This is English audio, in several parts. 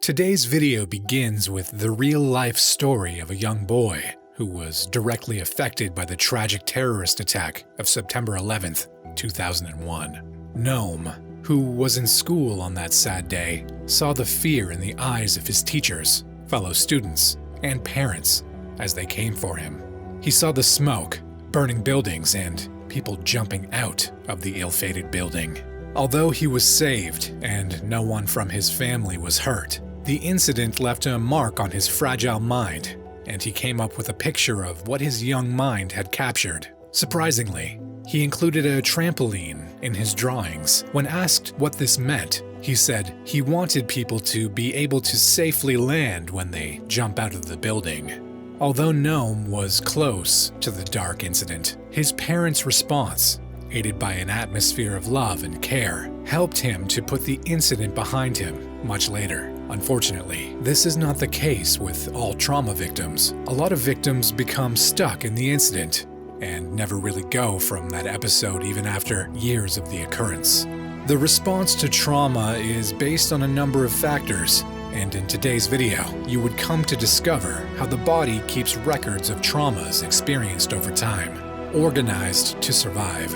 Today's video begins with the real-life story of a young boy who was directly affected by the tragic terrorist attack of September 11th, 2001. Noam, who was in school on that sad day, saw the fear in the eyes of his teachers, fellow students, and parents as they came for him. He saw the smoke, burning buildings, and people jumping out of the ill-fated building. Although he was saved and no one from his family was hurt, the incident left a mark on his fragile mind, and he came up with a picture of what his young mind had captured. Surprisingly, he included a trampoline in his drawings. When asked what this meant, he said he wanted people to be able to safely land when they jump out of the building. Although Noam was close to the dark incident, his parents' response, aided by an atmosphere of love and care, helped him to put the incident behind him much later. Unfortunately, this is not the case with all trauma victims. A lot of victims become stuck in the incident and never really go from that episode even after years of the occurrence. The response to trauma is based on a number of factors, and in today's video, you would come to discover how the body keeps records of traumas experienced over time, organized to survive.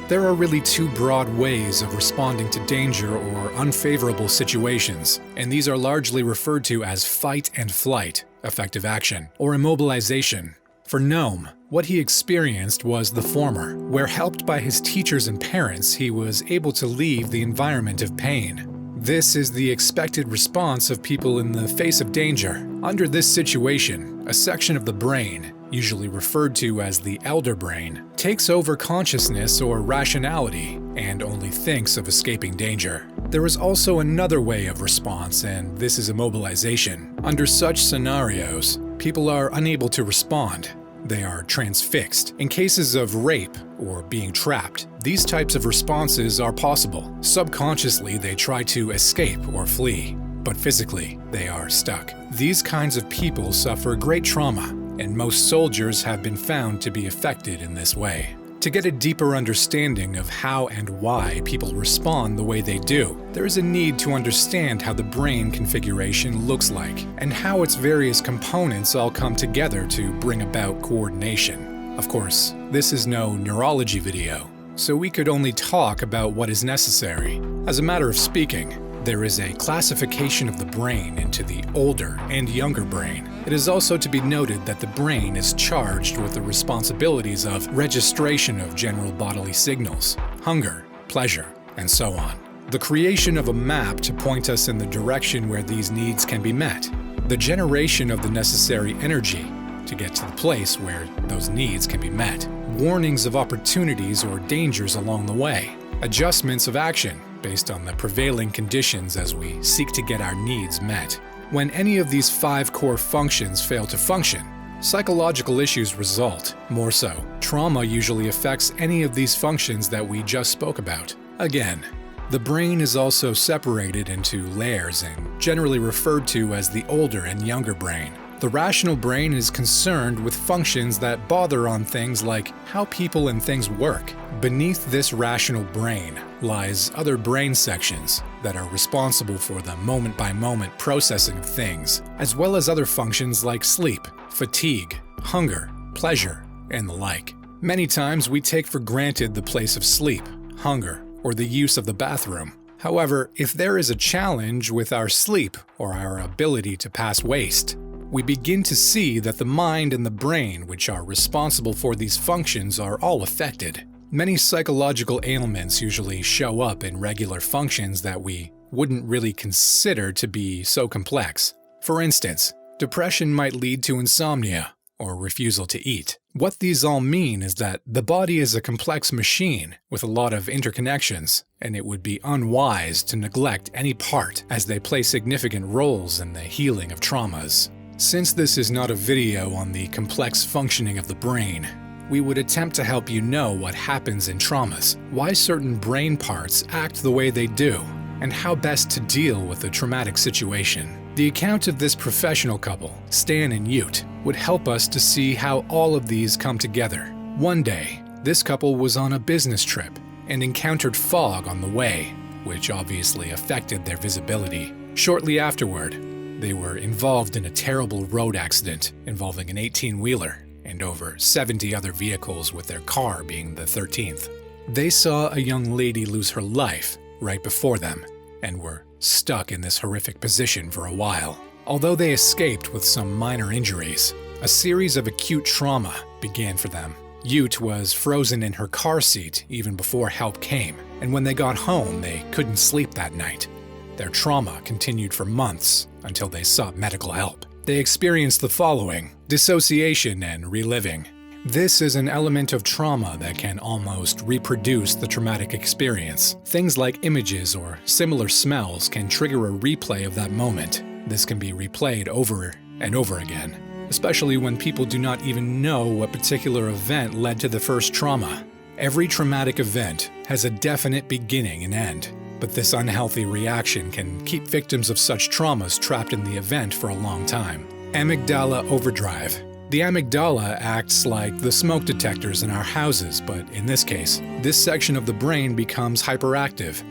There are really two broad ways of responding to danger or unfavorable situations, and these are largely referred to as fight and flight, effective action, or immobilization. For Noam, what he experienced was the former, where helped by his teachers and parents, he was able to leave the environment of pain. This is the expected response of people in the face of danger. Under this situation, a section of the brain, usually referred to as the elder brain, takes over consciousness or rationality and only thinks of escaping danger. There is also another way of response, and this is immobilization. Under such scenarios, people are unable to respond. They are transfixed. In cases of rape or being trapped, these types of responses are possible. Subconsciously, they try to escape or flee, but physically, they are stuck. These kinds of people suffer great trauma, and most soldiers have been found to be affected in this way. To get a deeper understanding of how and why people respond the way they do, there is a need to understand how the brain configuration looks like and how its various components all come together to bring about coordination. Of course, this is no neurology video, so we could only talk about what is necessary. As a matter of speaking, there is a classification of the brain into the older and younger brain. It is also to be noted that the brain is charged with the responsibilities of registration of general bodily signals, hunger, pleasure, and so on. The creation of a map to point us in the direction where these needs can be met. The generation of the necessary energy to get to the place where those needs can be met. Warnings of opportunities or dangers along the way. Adjustments of action based on the prevailing conditions as we seek to get our needs met. When any of these 5 core functions fail to function, psychological issues result. More so, trauma usually affects any of these functions that we just spoke about. Again, the brain is also separated into layers and generally referred to as the older and younger brain. The rational brain is concerned with functions that bother on things like how people and things work. Beneath this rational brain lies other brain sections that are responsible for the moment-by-moment processing of things, as well as other functions like sleep, fatigue, hunger, pleasure, and the like. Many times we take for granted the place of sleep, hunger, or the use of the bathroom. However, if there is a challenge with our sleep or our ability to pass waste, we begin to see that the mind and the brain, which are responsible for these functions, are all affected. Many psychological ailments usually show up in regular functions that we wouldn't really consider to be so complex. For instance, depression might lead to insomnia or refusal to eat. What these all mean is that the body is a complex machine with a lot of interconnections, and it would be unwise to neglect any part as they play significant roles in the healing of traumas. Since this is not a video on the complex functioning of the brain, we would attempt to help you know what happens in traumas, why certain brain parts act the way they do, and how best to deal with a traumatic situation. The account of this professional couple, Stan and Ute, would help us to see how all of these come together. One day, this couple was on a business trip and encountered fog on the way, which obviously affected their visibility. Shortly afterward, they were involved in a terrible road accident involving an 18-wheeler and over 70 other vehicles, with their car being the 13th. They saw a young lady lose her life right before them and were stuck in this horrific position for a while. Although they escaped with some minor injuries, a series of acute trauma began for them. Ute was frozen in her car seat even before help came, and when they got home, they couldn't sleep that night. Their trauma continued for months until they sought medical help. They experienced the following: dissociation and reliving. This is an element of trauma that can almost reproduce the traumatic experience. Things like images or similar smells can trigger a replay of that moment. This can be replayed over and over again, especially when people do not even know what particular event led to the first trauma. Every traumatic event has a definite beginning and end, but this unhealthy reaction can keep victims of such traumas trapped in the event for a long time. Amygdala overdrive. The amygdala acts like the smoke detectors in our houses, but in this case, this section of the brain becomes hyperactive.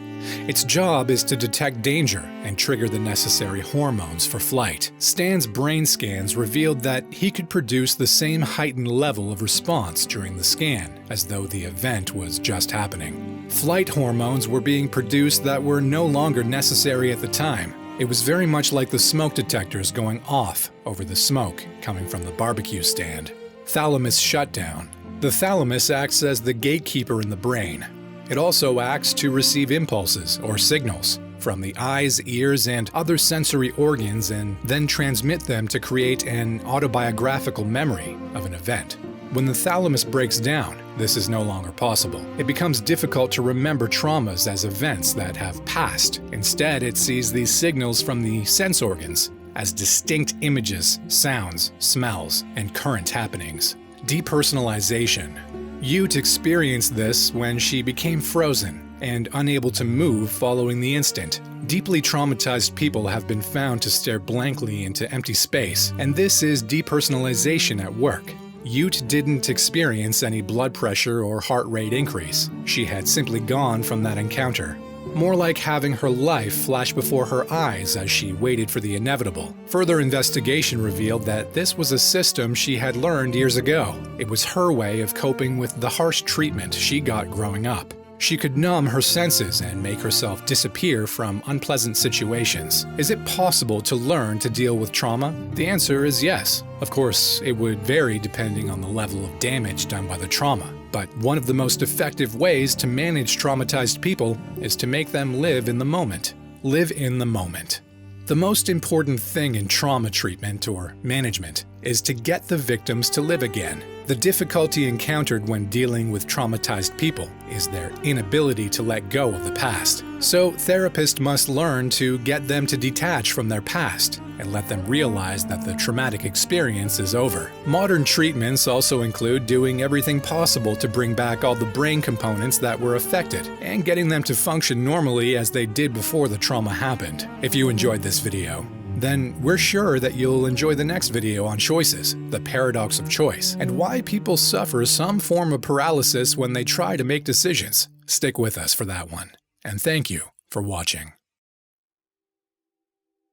Its job is to detect danger and trigger the necessary hormones for flight. Stan's brain scans revealed that he could produce the same heightened level of response during the scan as though the event was just happening. Flight hormones were being produced that were no longer necessary at the time. It was very much like the smoke detectors going off over the smoke coming from the barbecue stand. Thalamus shutdown. The thalamus acts as the gatekeeper in the brain. It also acts to receive impulses or signals from the eyes, ears, and other sensory organs and then transmit them to create an autobiographical memory of an event. When the thalamus breaks down, this is no longer possible. It becomes difficult to remember traumas as events that have passed. Instead, it sees these signals from the sense organs as distinct images, sounds, smells, and current happenings. Depersonalization. Ute experienced this when she became frozen and unable to move following the incident. Deeply traumatized people have been found to stare blankly into empty space, and this is depersonalization at work. Ute didn't experience any blood pressure or heart rate increase. She had simply gone from that encounter. More like having her life flash before her eyes as she waited for the inevitable. Further investigation revealed that this was a system she had learned years ago. It was her way of coping with the harsh treatment she got growing up. She could numb her senses and make herself disappear from unpleasant situations. Is it possible to learn to deal with trauma? The answer is yes. Of course, it would vary depending on the level of damage done by the trauma. But one of the most effective ways to manage traumatized people is to make them live in the moment. Live in the moment. The most important thing in trauma treatment or management is to get the victims to live again. The difficulty encountered when dealing with traumatized people is their inability to let go of the past. So therapists must learn to get them to detach from their past and let them realize that the traumatic experience is over. Modern treatments also include doing everything possible to bring back all the brain components that were affected and getting them to function normally as they did before the trauma happened. If you enjoyed this video, then we're sure that you'll enjoy the next video on choices, the paradox of choice, and why people suffer some form of paralysis when they try to make decisions. Stick with us for that one, and thank you for watching.